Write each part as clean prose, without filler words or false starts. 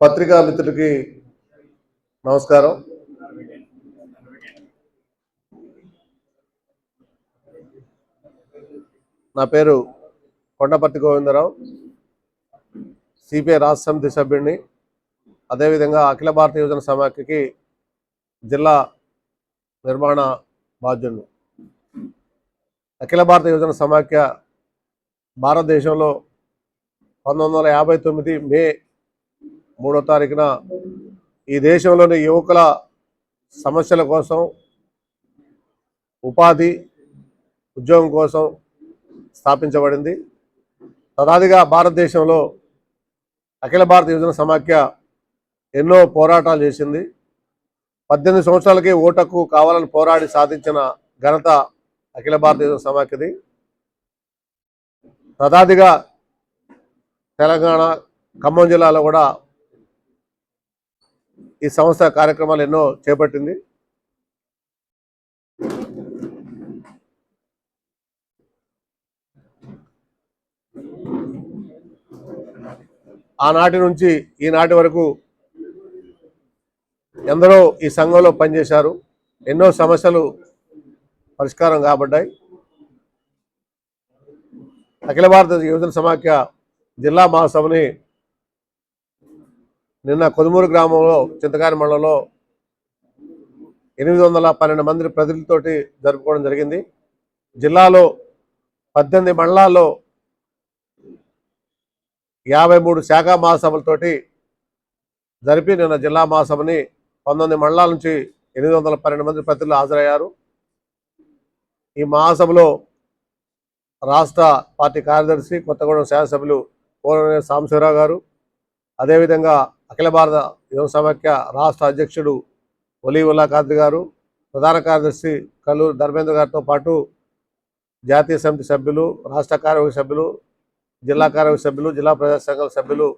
పత్రికా మిత్రులకి నమస్కారం. నా పేరు కొండపర్తి గోవిందరావు, సిపిఐ రాష్ట్ర సమితి సభ్యుడిని. అదేవిధంగా అఖిల భారత యువజన సమాఖ్యకి జిల్లా నిర్మాణ బాధ్యుడిని. అఖిల భారత యువజన సమాఖ్య భారతదేశంలో 1959 మే 3వ తారీఖున ఈ దేశంలోని యువకుల సమస్యల కోసం, ఉపాధి, ఉద్యోగం కోసం స్థాపించబడింది. తదాదిగా భారతదేశంలో అఖిల భారత యువజన సమాఖ్య ఎన్నో పోరాటాలు చేసింది. 18 సంవత్సరాలకి ఓటకు కావాలని పోరాడి సాధించిన ఘనత అఖిల భారత యువజన సమాఖ్యది. తదాదిగా తెలంగాణ, ఖమ్మం జిల్లాలో కూడా ఈ సంస్థ కార్యక్రమాలు ఎన్నో చేపట్టింది. ఆనాటి నుంచి ఈనాటి వరకు ఎందరో ఈ సంఘంలో పనిచేశారు. ఎన్నో సమస్యలు పరిష్కారం కాబడ్డాయి. అఖిల భారత యువజన సమాఖ్య జిల్లా మహాసభని నిన్న కొదుమూరు గ్రామంలో, చింతకాని మండలంలో 812 మంది ప్రతినిధులతోటి జరుపుకోవడం జరిగింది. జిల్లాలో 18 మండలాల్లో 53 శాఖా మహాసభలతోటి జరిపి నిన్న జిల్లా మహాసభని 19 మండలాల నుంచి 812 మంది ప్రతినిధులు హాజరయ్యారు. ఈ మహాసభలో రాష్ట్ర పార్టీ కార్యదర్శి, కొత్తగూడెం శాసనసభ్యులు కోనేరు సాంబశివరావు గారు, అదేవిధంగా అఖిల భారత యువజన సమాఖ్య రాష్ట్ర అధ్యక్షుడు వలీవుల్లా ఖాద్రి గారు, ప్రధాన కార్యదర్శి కల్లూరు ధర్మేంద్ర గారితో పాటు జాతీయ సమితి సభ్యులు, రాష్ట్ర కార్యవర్గ సభ్యులు, జిల్లా కార్యవర్గ సభ్యులు, జిల్లా ప్రజా సంఘాల సభ్యులు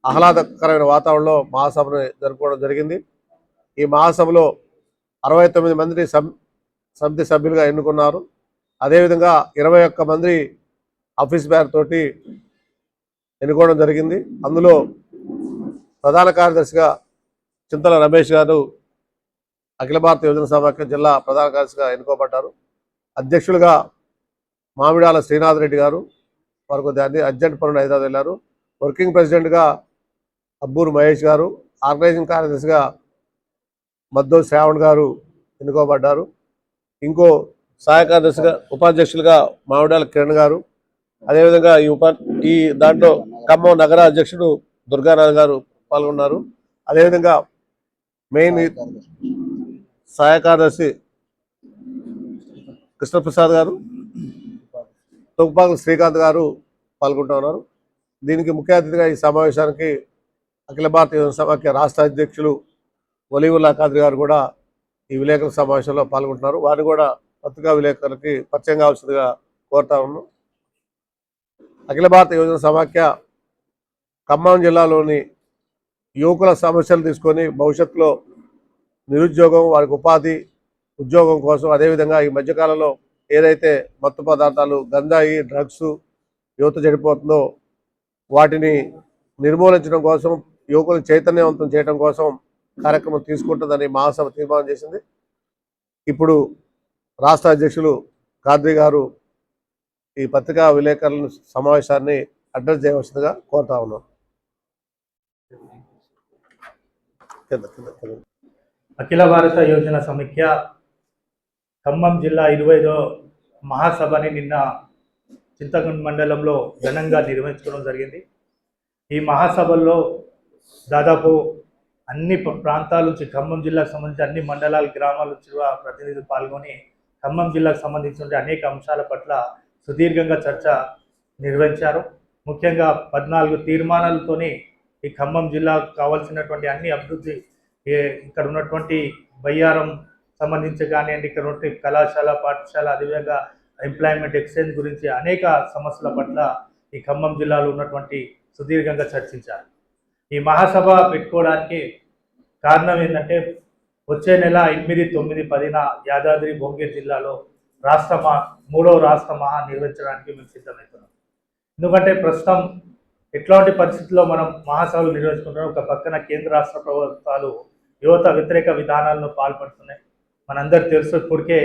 ఆహ్లాదకరమైన వాతావరణంలో మహాసభను జరుపుకోవడం జరిగింది. ఈ మహాసభలో 69 మందిని సమితి సభ్యులుగా ఎన్నుకున్నారు. అదేవిధంగా 21 మంది ఆఫీస్ బ్యార్ తోటి ఎన్నుకోవడం జరిగింది. అందులో ప్రధాన కార్యదర్శిగా చింతల రమేష్ గారు అఖిల భారత యువజన సమాఖ్య జిల్లా ప్రధాన కార్యదర్శిగా ఎన్నుకోబడ్డారు. అధ్యక్షులుగా మామిడాల శ్రీనాథ్ రెడ్డి గారు, వారు కొద్దిగా అర్జెంట్ పనులు హైదరాబాద్ వెళ్ళారు. వర్కింగ్ ప్రెసిడెంట్గా అబ్బూరు మహేష్ గారు, ఆర్గనైజింగ్ కార్యదర్శిగా మద్దో శ్రావణ్ గారు ఎన్నుకోబడ్డారు. ఇంకో సహాయ కార్యదర్శిగా, ఉపాధ్యక్షులుగా మామిడాల కిరణ్ గారు, అదేవిధంగా ఈ దాంట్లో ఖమ్మం నగర అధ్యక్షుడు దుర్గానాథ్ గారు పాల్గొన్నారు. అదేవిధంగా మెయిన్ సహాయ కార్యదర్శి కృష్ణప్రసాద్ గారు, తొగ్గుపాకుల శ్రీకాంత్ గారు పాల్గొంటూ ఉన్నారు. దీనికి ముఖ్య అతిథిగా ఈ సమావేశానికి అఖిల భారత యువజన సమాఖ్య రాష్ట్ర అధ్యక్షులు వలీవుల్లా ఖాద్రి గారు కూడా ఈ విలేకరుల సమావేశంలో పాల్గొంటున్నారు. వారిని కూడా పత్రికా విలేకరులకి పరిచయం కావాల్సిందిగా కోరుతా ఉన్నాం. అఖిల భారత యువజన సమాఖ్య ఖమ్మం జిల్లాలోని యువకుల సమస్యలు తీసుకొని భవిష్యత్తులో నిరుద్యోగం, వారికి ఉపాధి, ఉద్యోగం కోసం, అదేవిధంగా ఈ మధ్యకాలంలో ఏదైతే మత్తు పదార్థాలు, గంజాయి, డ్రగ్స్ యువత చెడిపోతుందో వాటిని నిర్మూలించడం కోసం, యువకులను చైతన్యవంతం చేయడం కోసం కార్యక్రమం తీసుకుంటుందని మహాసభ తీర్మానం చేసింది. ఇప్పుడు రాష్ట్ర అధ్యక్షులు ఖాద్రి గారు ఈ పత్రికా విలేకరుల సమావేశాన్ని అడ్రస్ చేయవలసిందిగా కోరుతా ఉన్నాం. అఖిల భారత యువజన సమైక్య ఖమ్మం జిల్లా 25వ మహాసభని నిన్న చింతకుంట మండలంలో ఘనంగా నిర్వహించుకోవడం జరిగింది. ఈ మహాసభల్లో దాదాపు అన్ని ప్రాంతాల నుంచి, ఖమ్మం జిల్లాకు సంబంధించి అన్ని మండలాల, గ్రామాల నుంచి ప్రతినిధులు పాల్గొని ఖమ్మం జిల్లాకు సంబంధించిన అనేక అంశాల పట్ల సుదీర్ఘంగా చర్చ నిర్వహించారు. ముఖ్యంగా 14 తీర్మానాలతోని ఈ ఖమ్మం జిల్లాకు కావాల్సినటువంటి అన్ని అభివృద్ధి, ఇక్కడ ఉన్నటువంటి బయ్యారం సంబంధించి కానివ్వండి, ఇక్కడ ఉన్నటువంటి కళాశాల, పాఠశాల, అదేవిధంగా ఎంప్లాయ్మెంట్ ఎక్స్చేంజ్ గురించి అనేక సమస్యల పట్ల ఈ ఖమ్మం జిల్లాలో ఉన్నటువంటి సుదీర్ఘంగా చర్చించారు. ఈ మహాసభ పెట్టుకోవడానికి కారణం ఏంటంటే వచ్చే నెల 8, 9, 10న యాదాద్రి భువనగిరి జిల్లాలో మూడవ రాష్ట్ర మహా నిర్వహించడానికి మేము సిద్ధమవుతున్నాం. ఎందుకంటే ప్రస్తుతం ఎట్లాంటి పరిస్థితుల్లో మనం మహాసభలు నిర్వహించుకుంటున్నాం. ఒక పక్కన కేంద్ర రాష్ట్ర ప్రభుత్వాలు యువత వ్యతిరేక విధానాలను పాల్పడుతున్నాయి. మనందరికి తెలుసు, ఇప్పటికే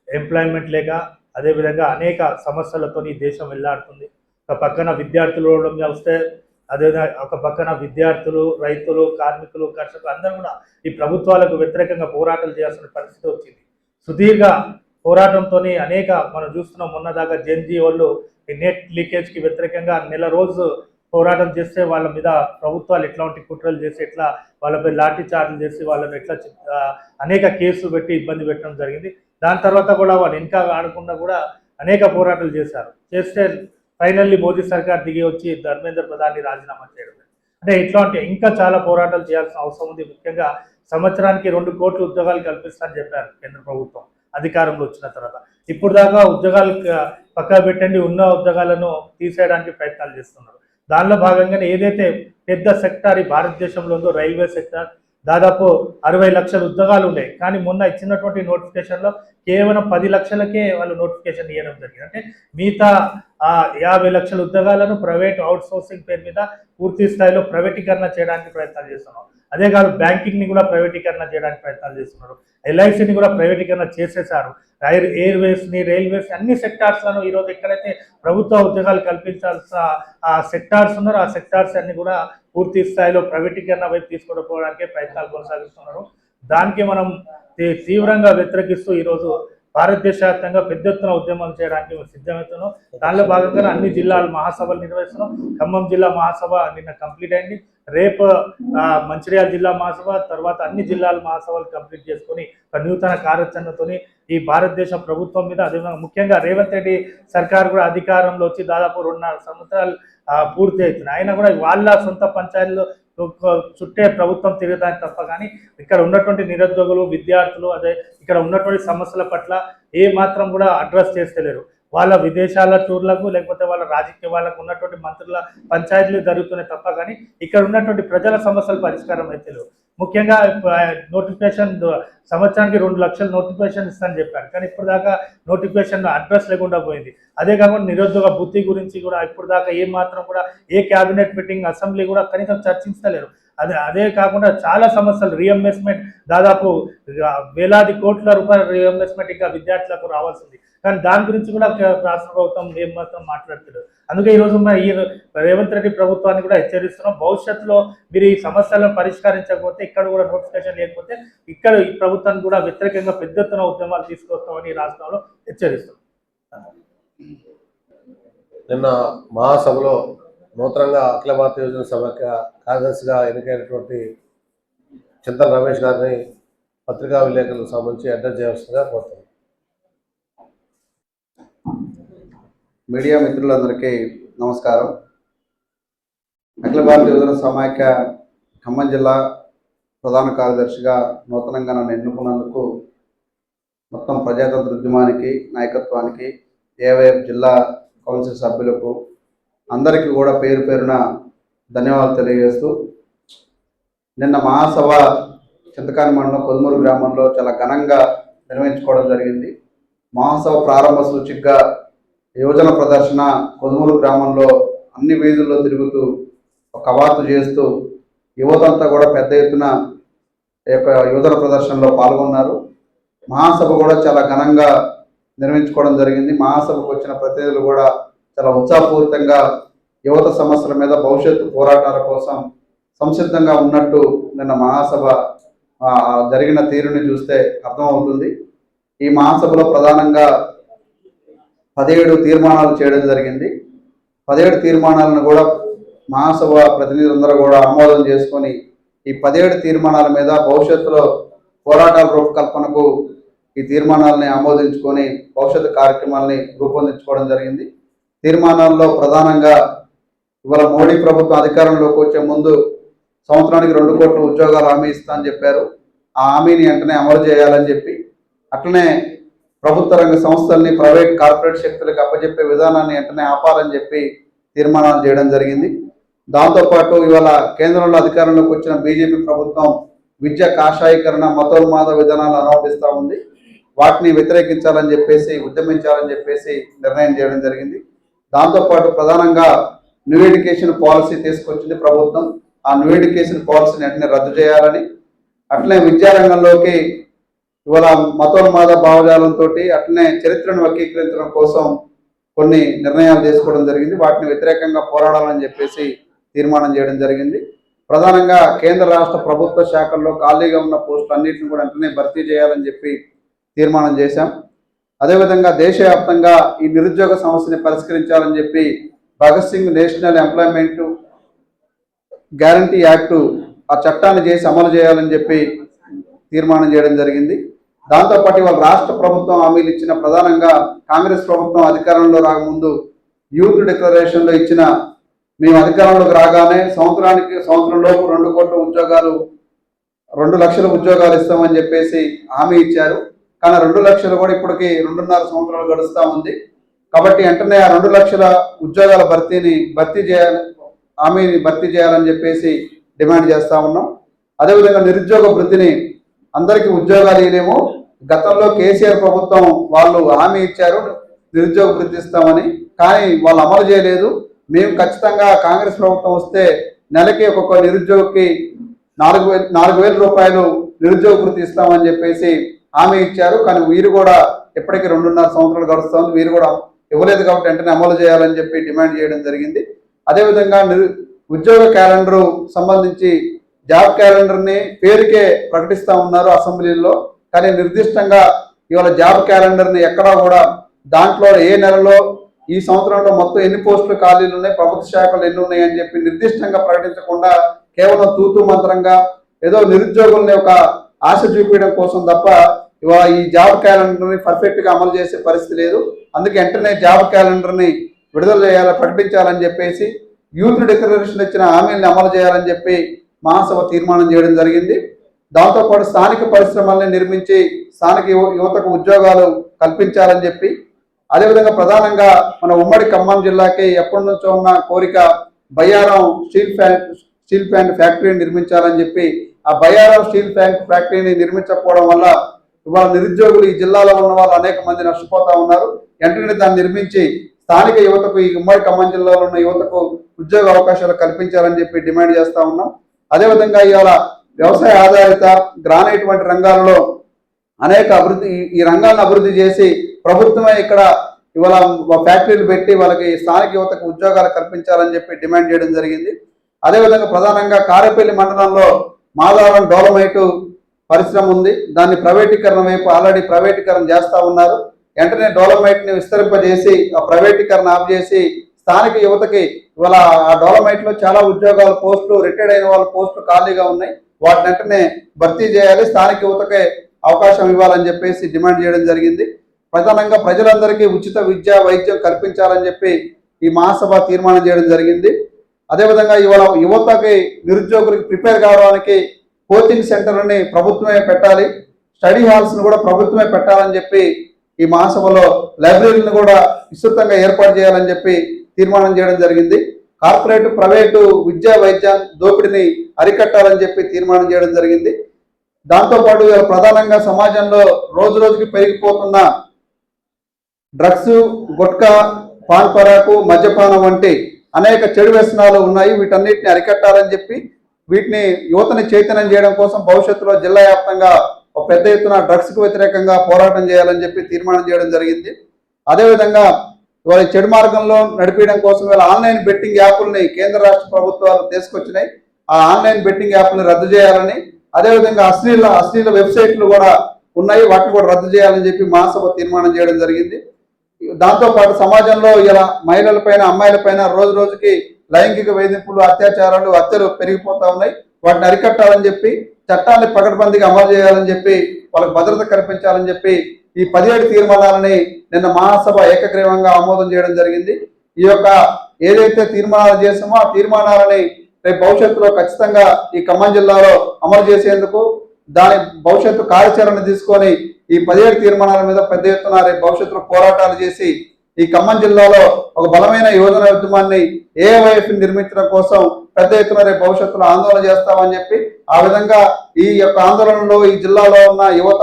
ఎంప్లాయ్మెంట్ లేక అదేవిధంగా అనేక సమస్యలతో ఈ దేశం వెళ్లాడుతుంది. ఒక పక్కన విద్యార్థులు వస్తే అదేవిధంగా ఒక పక్కన విద్యార్థులు, రైతులు, కార్మికులు, కర్షకులు అందరూ కూడా ఈ ప్రభుత్వాలకు వ్యతిరేకంగా పోరాటాలు చేయాల్సిన పరిస్థితి వచ్చింది. సుదీర్ఘ పోరాటంతో అనేక మనం చూస్తున్నాం. మొన్నదాకా జెన్జీ వాళ్ళు ఈ నెట్ లీకేజ్కి వ్యతిరేకంగా నెల రోజు పోరాటం చేస్తే వాళ్ళ మీద ప్రభుత్వాలు ఎట్లాంటి కుట్రలు చేసి ఎట్లా వాళ్ళపై లాఠీ చార్జీలు చేసి వాళ్ళని ఎట్లా అనేక కేసులు పెట్టి ఇబ్బంది పెట్టడం జరిగింది. దాని తర్వాత కూడా వాళ్ళు ఇంకా ఆడకుండా కూడా అనేక పోరాటాలు చేస్తే ఫైనల్లీ మోదీ సర్కార్ దిగి వచ్చి ధర్మేంద్ర ప్రధాన్ని రాజీనామా చేయడం. అంటే ఇట్లాంటి ఇంకా చాలా పోరాటాలు చేయాల్సిన అవసరం ఉంది. ముఖ్యంగా సంవత్సరానికి 2 కోట్ల ఉద్యోగాలు కల్పిస్తారని చెప్పారు కేంద్ర ప్రభుత్వం అధికారంలో వచ్చిన తర్వాత. ఇప్పుడు దాకా ఉద్యోగాలు పక్కా పెట్టండి, ఉన్న ఉద్యోగాలను తీసేయడానికి ప్రయత్నాలు చేస్తున్నారు. దానిలో భాగంగానే ఏదైతే పెద్ద సెక్టార్ ఈ భారతదేశంలో ఉందో రైల్వే సెక్టార్, దాదాపు 60 లక్షల ఉద్యోగాలు ఉన్నాయి. కానీ మొన్న ఇచ్చినటువంటి నోటిఫికేషన్లో కేవలం 10 లక్షలకే వాళ్ళు నోటిఫికేషన్ ఇవ్వడం జరిగింది. అంటే మిగతా 50 లక్షల ఉద్యోగాలను ప్రైవేట్ అవుట్సోర్సింగ్ పేరు మీద పూర్తి స్థాయిలో ప్రైవేటీకరణ చేయడానికి ప్రయత్నాలు చేస్తున్నారు. అదే కాదు, బ్యాంకింగ్ని కూడా ప్రైవేటీకరణ చేయడానికి ప్రయత్నాలు చేస్తున్నారు. ఎల్ఐసిని కూడా ప్రైవేటీకరణ చేసేశారు. ఎయిర్వేస్ని, రైల్వేస్, అన్ని సెక్టార్స్లను ఈరోజు ఎక్కడైతే ప్రభుత్వ ఉద్యోగాలు కల్పించాల్సిన ఆ సెక్టార్స్ ఉన్నారో ఆ సెక్టార్స్ అన్ని కూడా పూర్తి స్థాయిలో ప్రైవేటీకరణ వైపు తీసుకుపోవడానికి ప్రయత్నాలు కొనసాగిస్తున్నారు. దానికి మనం తీవ్రంగా వ్యతిరేకిస్తూ ఈరోజు భారతదేశ వ్యాప్తంగా పెద్ద ఎత్తున ఉద్యమం చేయడానికి సిద్ధమవుతున్నాం. దానిలో భాగంగా అన్ని జిల్లాల మహాసభలు నిర్వహిస్తున్నాం. ఖమ్మం జిల్లా మహాసభ నిన్న కంప్లీట్ అయింది. రేపు మంచిర్యాల జిల్లా మహాసభ, తర్వాత అన్ని జిల్లాల మహాసభలు కంప్లీట్ చేసుకొని ఒక నూతన కార్యాచరణతోని ఈ భారతదేశ ప్రభుత్వం మీద, అదేవిధంగా ముఖ్యంగా రేవంత్ రెడ్డి సర్కార్ కూడా అధికారంలో వచ్చి దాదాపు 2.5 సంవత్సరాలు పూర్తి అవుతున్నాయి. అయినా కూడా వాళ్ళ సొంత పంచాయతీలో చుట్టే ప్రభుత్వం తిరగడానికి తప్ప కానీ ఇక్కడ ఉన్నటువంటి నిరుద్యోగులు, విద్యార్థులు, అదే ఇక్కడ ఉన్నటువంటి సమస్యల పట్ల ఏ మాత్రం కూడా అడ్రస్ చేస్తలేరు. వాళ్ళ విదేశాల టూర్లకు లేకపోతే వాళ్ళ రాజకీయ వాళ్ళకు ఉన్నటువంటి మంత్రుల పంచాయతీలు జరుగుతున్నాయి తప్ప కానీ ఇక్కడ ఉన్నటువంటి ప్రజల సమస్యలు పరిష్కారం అయితే లేవు. ముఖ్యంగా నోటిఫికేషన్ సంవత్సరానికి 2 లక్షల నోటిఫికేషన్ ఇస్తానని చెప్పారు. కానీ ఇప్పుడు దాకా నోటిఫికేషన్ అడ్రస్ లేకుండా పోయింది. అదే కాకుండా నిరుద్యోగ బుద్ధి గురించి కూడా ఇప్పుడు దాకా ఏ మాత్రం కూడా ఏ క్యాబినెట్ మీటింగ్, అసెంబ్లీ కూడా కనీసం చర్చించలేరు. అదే కాకుండా చాలా సమస్యలు, రీఎంబర్స్మెంట్ దాదాపు వేలాది కోట్ల రూపాయల రీఎంబర్స్మెంట్ ఇంకా విద్యార్థులకు రావాల్సింది. కానీ దాని గురించి కూడా రాష్ట్ర ప్రభుత్వం ఏం మాత్రం మాట్లాడుతున్నారు. అందుకే ఈరోజు ఈ రేవంత్ రెడ్డి ప్రభుత్వాన్ని కూడా హెచ్చరిస్తున్నాం. భవిష్యత్తులో మీరు ఈ సమస్యలను పరిష్కరించకపోతే, ఇక్కడ కూడా నోటిఫికేషన్ లేకపోతే ఇక్కడ ఈ ప్రభుత్వాన్ని కూడా వ్యతిరేకంగా పెద్ద ఎత్తున ఉద్యమాలు తీసుకొస్తామని రాష్ట్రంలో హెచ్చరిస్తున్నాం. నిన్న మహాసభలో నూతనంగా అఖిల భారత యోజన సమైక్య కార్యదర్శిగా ఎన్నికైనటువంటి చింతల రమేష్ గారిని పత్రికా విలేకరులకు సంబంధించి అడ్రస్ చేయాల్సిందిగా కోరుతున్నాను. మీడియా మిత్రులందరికీ నమస్కారం. అఖిల భారత యోజన సమైక్య ఖమ్మం జిల్లా ప్రధాన కార్యదర్శిగా నూతనంగా నన్ను ఎన్నుకున్నందుకు మొత్తం ప్రజాతంత్ర ఉద్యమానికి, నాయకత్వానికి, ఏవైఎఫ్ జిల్లా కౌన్సిల్ సభ్యులకు అందరికీ కూడా పేరు పేరున ధన్యవాదాలు తెలియజేస్తూ, నిన్న మహాసభ చింతకాని మండలం కొదుమూరు గ్రామంలో చాలా ఘనంగా నిర్వహించుకోవడం జరిగింది. మహాసభ ప్రారంభ సూచికగా యువజన ప్రదర్శన కొదుమూరు గ్రామంలో అన్ని వీధుల్లో తిరుగుతూ కవాతు చేస్తూ యువతంతా కూడా పెద్ద ఎత్తున ఈ యొక్క యువజన ప్రదర్శనలో పాల్గొన్నారు. మహాసభ కూడా చాలా ఘనంగా నిర్వహించుకోవడం జరిగింది. మహాసభకు వచ్చిన ప్రతినిధులు కూడా చాలా ఉత్సాహపూరితంగా యువత సమస్యల మీద, భవిష్యత్తు పోరాటాల కోసం సంసిద్ధంగా ఉన్నట్టు నిన్న మహాసభ జరిగిన తీరుని చూస్తే అర్థమవుతుంది. ఈ మహాసభలో ప్రధానంగా 17 తీర్మానాలు చేయడం జరిగింది. 17 తీర్మానాలను కూడా మహాసభ ప్రతినిధులందరూ కూడా ఆమోదం చేసుకొని ఈ 17 తీర్మానాల మీద భవిష్యత్తులో పోరాటాల రూపకల్పనకు ఈ తీర్మానాలని ఆమోదించుకొని భవిష్యత్తు కార్యక్రమాలని రూపొందించుకోవడం జరిగింది. తీర్మానాల్లో ప్రధానంగా ఇవాళ మోడీ ప్రభుత్వం అధికారంలోకి వచ్చే ముందు సంవత్సరానికి 2 కోట్ల ఉద్యోగాలు హామీ ఇస్తా అని చెప్పారు. ఆ హామీని వెంటనే అమలు చేయాలని చెప్పి, అట్లనే ప్రభుత్వ రంగ సంస్థల్ని ప్రైవేట్ కార్పొరేట్ శక్తులకు అప్పచెప్పే విధానాన్ని వెంటనే ఆపాలని చెప్పి తీర్మానాలు చేయడం జరిగింది. దాంతోపాటు ఇవాళ కేంద్రంలో అధికారంలోకి వచ్చిన బీజేపీ ప్రభుత్వం విద్య కాషాయీకరణ, మతోన్మాద విధానాలు ఆరోపిస్తూ ఉంది. వాటిని వ్యతిరేకించాలని చెప్పేసి, ఉద్యమించాలని చెప్పేసి నిర్ణయం చేయడం జరిగింది. దాంతోపాటు ప్రధానంగా న్యూ ఎడ్యుకేషన్ పాలసీ తీసుకొచ్చింది ప్రభుత్వం. ఆ న్యూ ఎడ్యుకేషన్ పాలసీని వెంటనే రద్దు చేయాలని, అట్లనే విద్యారంగంలోకి ఇవాళ మతోన్మాద భావజాలంతో అట్లనే చరిత్రను వక్రీకరించడం కోసం కొన్ని నిర్ణయాలు తీసుకోవడం జరిగింది. వాటిని వ్యతిరేకంగా పోరాడాలని చెప్పేసి తీర్మానం చేయడం జరిగింది. ప్రధానంగా కేంద్ర రాష్ట్ర ప్రభుత్వ శాఖల్లో ఖాళీగా ఉన్న పోస్టులు అన్నింటిని కూడా వెంటనే భర్తీ చేయాలని చెప్పి తీర్మానం చేశాం. అదేవిధంగా దేశవ్యాప్తంగా ఈ నిరుద్యోగ సమస్యని పరిష్కరించాలని చెప్పి Bhagat Singh national employment guarantee act ఆ చట్టాన్ని చేసి అమలు చేయాలని చెప్పి తీర్మానం చేయడం జరిగింది. దాంతోపాటు ఇవాళ రాష్ట్ర ప్రభుత్వం హామీలు ఇచ్చిన, ప్రధానంగా కాంగ్రెస్ ప్రభుత్వం అధికారంలో రాకముందు యూత్ డిక్లరేషన్లో ఇచ్చిన, మేము అధికారంలోకి రాగానే సంవత్సరంలోపు 2 కోట్ల ఉద్యోగాలు 2 లక్షల ఉద్యోగాలు ఇస్తామని చెప్పేసి హామీ ఇచ్చారు. కానీ 2 లక్షలు కూడా ఇప్పటికి 2.5 సంవత్సరాలు గడుస్తూ ఉంది. కాబట్టి వెంటనే ఆ 2 లక్షల ఉద్యోగాల హామీని భర్తీ చేయాలని చెప్పేసి డిమాండ్ చేస్తూ ఉన్నాం. అదేవిధంగా నిరుద్యోగ వృత్తిని, అందరికీ ఉద్యోగాలు ఇవ్వలేమో, గతంలో కేసీఆర్ ప్రభుత్వం వాళ్ళు హామీ ఇచ్చారు నిరుద్యోగ వృత్తి ఇస్తామని, కానీ వాళ్ళు అమలు చేయలేదు. మేము ఖచ్చితంగా కాంగ్రెస్ ప్రభుత్వం వస్తే నెలకి ఒక్కొక్క నిరుద్యోగికి 4,000 రూపాయలు నిరుద్యోగ వృత్తి ఇస్తామని చెప్పేసి హామీ ఇచ్చారు. కానీ వీరు కూడా ఎప్పటికీ 2.5 సంవత్సరాలు గడుస్తుంది, వీరు కూడా ఇవ్వలేదు. కాబట్టి వెంటనే అమలు చేయాలని చెప్పి డిమాండ్ చేయడం జరిగింది. అదేవిధంగా ఉద్యోగ క్యాలెండర్ సంబంధించి జాబ్ క్యాలెండర్ని పేరుకే ప్రకటిస్తూ ఉన్నారు అసెంబ్లీలో, కానీ నిర్దిష్టంగా ఇవాళ జాబ్ క్యాలెండర్ని ఎక్కడా కూడా దాంట్లో ఏ నెలలో ఈ సంవత్సరంలో మొత్తం ఎన్ని పోస్టులు ఖాళీలు ఉన్నాయి, ప్రభుత్వ శాఖలు ఎన్ని ఉన్నాయి అని చెప్పి నిర్దిష్టంగా ప్రకటించకుండా కేవలం తూతూ మంత్రంగా ఏదో నిరుద్యోగుల్ని ఒక ఆశ చూపించడం కోసం తప్ప ఇవాళ ఈ జాబ్ క్యాలెండర్ని పర్ఫెక్ట్గా అమలు చేసే పరిస్థితి లేదు. అందుకే వెంటనే జాబ్ క్యాలెండర్ని విడుదల చేయాలి, ప్రకటించాలని చెప్పేసి యూత్ డిక్లరేషన్ ఇచ్చిన హామీలను అమలు చేయాలని చెప్పి మహాసభ తీర్మానం చేయడం జరిగింది. దాంతోపాటు స్థానిక పరిశ్రమల్ని నిర్మించి స్థానిక యువతకు ఉద్యోగాలు కల్పించాలని చెప్పి, అదేవిధంగా ప్రధానంగా మన ఉమ్మడి ఖమ్మం జిల్లాకి ఎప్పటి నుంచో ఉన్న కోరిక బయ్యారం స్టీల్ ప్లాంట్ ఫ్యాక్టరీని నిర్మించాలని చెప్పి, ఆ బయ్యారం స్టీల్ ప్లాంట్ ఫ్యాక్టరీని నిర్మించకపోవడం వల్ల ఇవాళ నిరుద్యోగులు ఈ జిల్లాలో ఉన్న వాళ్ళు అనేక మంది నష్టపోతా ఉన్నారు. వెంటనే దాన్ని నిర్మించి స్థానిక యువతకు, ఈ ఉమ్మడి ఖమ్మం జిల్లాలో ఉన్న యువతకు ఉద్యోగ అవకాశాలు కల్పించాలని చెప్పి డిమాండ్ చేస్తా ఉన్నాం. అదేవిధంగా ఇవాళ వ్యవసాయ ఆధారిత గ్రానైట్ వంటి రంగాలలో అనేక ఈ రంగాలను అభివృద్ధి చేసి ప్రభుత్వమే ఇక్కడ ఇవాళ ఫ్యాక్టరీలు పెట్టి వాళ్ళకి స్థానిక యువతకు ఉద్యోగాలు కల్పించాలని చెప్పి డిమాండ్ చేయడం జరిగింది. అదేవిధంగా ప్రధానంగా కారేపల్లి మండలంలో మాధవరం డోలమైట్ పరిశ్రమ ఉంది. దాన్ని ప్రైవేటీకరణ వైపు ఆల్రెడీ ప్రైవేటీకరణ చేస్తూ ఉన్నారు. వెంటనే డోలమైట్ని విస్తరింపజేసి ఆ ప్రైవేటీకరణ ఆఫ్ చేసి స్థానిక యువతకి ఇవాళ ఆ డోలమైట్లో చాలా ఉద్యోగాల పోస్టులు, రిటైర్డ్ అయిన వాళ్ళ పోస్టులు ఖాళీగా ఉన్నాయి. వాటిని వెంటనే భర్తీ చేయాలి, స్థానిక యువతకే అవకాశం ఇవ్వాలని చెప్పేసి డిమాండ్ చేయడం జరిగింది. ప్రధానంగా ప్రజలందరికీ ఉచిత విద్య, వైద్యం కల్పించాలని చెప్పి ఈ మహాసభ తీర్మానం చేయడం జరిగింది. అదేవిధంగా ఇవాళ యువతకి, నిరుద్యోగులకి ప్రిపేర్ కావడానికి కోచింగ్ సెంటర్ని ప్రభుత్వమే పెట్టాలి, స్టడీ హాల్స్ని కూడా ప్రభుత్వమే పెట్టాలని చెప్పి ఈ మహాసభలో లైబ్రరీలను కూడా విస్తృతంగా ఏర్పాటు చేయాలని చెప్పి తీర్మానం చేయడం జరిగింది. కార్పొరేట్, ప్రైవేటు విద్యా వైద్య దోపిడీని అరికట్టాలని చెప్పి తీర్మానం చేయడం జరిగింది. దాంతోపాటు ప్రధానంగా సమాజంలో రోజు రోజుకి పెరిగిపోతున్న డ్రగ్స్, గుట్కా, పాన్ పరాకు, మద్యపానం వంటి అనేక చెడు వ్యసనాలు ఉన్నాయి. వీటన్నిటిని అరికట్టాలని చెప్పి వీటిని యువతని చైతన్యం చేయడం కోసం భవిష్యత్తులో జిల్లా వ్యాప్తంగా ఒక పెద్ద ఎత్తున డ్రగ్స్కు వ్యతిరేకంగా పోరాటం చేయాలని చెప్పి తీర్మానం చేయడం జరిగింది. అదేవిధంగా ఇవాళ చెడు మార్గంలో నడిపించడం కోసం ఇవాళ ఆన్లైన్ బెట్టింగ్ యాప్లని కేంద్ర రాష్ట్ర ప్రభుత్వాలు తీసుకొచ్చినాయి. ఆ ఆన్లైన్ బెట్టింగ్ యాప్ని రద్దు చేయాలని, అదేవిధంగా అశ్లీల వెబ్సైట్లు కూడా ఉన్నాయి, వాటిని కూడా రద్దు చేయాలని చెప్పి మహాసభ తీర్మానం చేయడం జరిగింది. దాంతోపాటు సమాజంలో ఇలా మహిళలపైన, అమ్మాయిలపైన రోజు రోజుకి లైంగిక వేధింపులు, అత్యాచారాలు, హత్యలు పెరిగిపోతా ఉన్నాయి. వాటిని అరికట్టాలని చెప్పి చట్టాన్ని పకడ్బందీగా అమలు చేయాలని చెప్పి వాళ్ళకి భద్రత కల్పించాలని చెప్పి ఈ 17 తీర్మానాలని నిన్న మహాసభ ఏకగ్రీవంగా ఆమోదం చేయడం జరిగింది. ఈ యొక్క ఏదైతే తీర్మానాలు చేసామో ఆ తీర్మానాలని రేపు భవిష్యత్తులో ఖచ్చితంగా ఈ ఖమ్మం జిల్లాలో అమలు చేసేందుకు దాని భవిష్యత్తు కార్యాచరణ తీసుకొని ఈ 17 తీర్మానాల మీద పెద్ద ఎత్తున రేపు భవిష్యత్తులో పోరాటాలు చేసి ఈ ఖమ్మం జిల్లాలో ఒక బలమైన యువజన ఉద్యమాన్ని ఏఐవైఎఫ్ నిర్మించడం కోసం పెద్ద ఎత్తున రేపు భవిష్యత్తులో ఆందోళన చేస్తామని చెప్పి, ఆ విధంగా ఈ యొక్క ఆందోళనలో ఈ జిల్లాలో ఉన్న యువత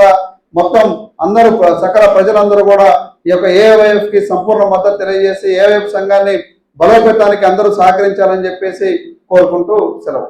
మొత్తం అందరూ, సకల ప్రజలందరూ కూడా ఈ యొక్క ఏఐవైఎఫ్ కి సంపూర్ణ మద్దతు తెలియజేసి ఏఐవైఎఫ్ సంఘాన్ని బలోపేతానికి అందరూ సహకరించాలని చెప్పేసి కోరుకుంటూ సెలవు.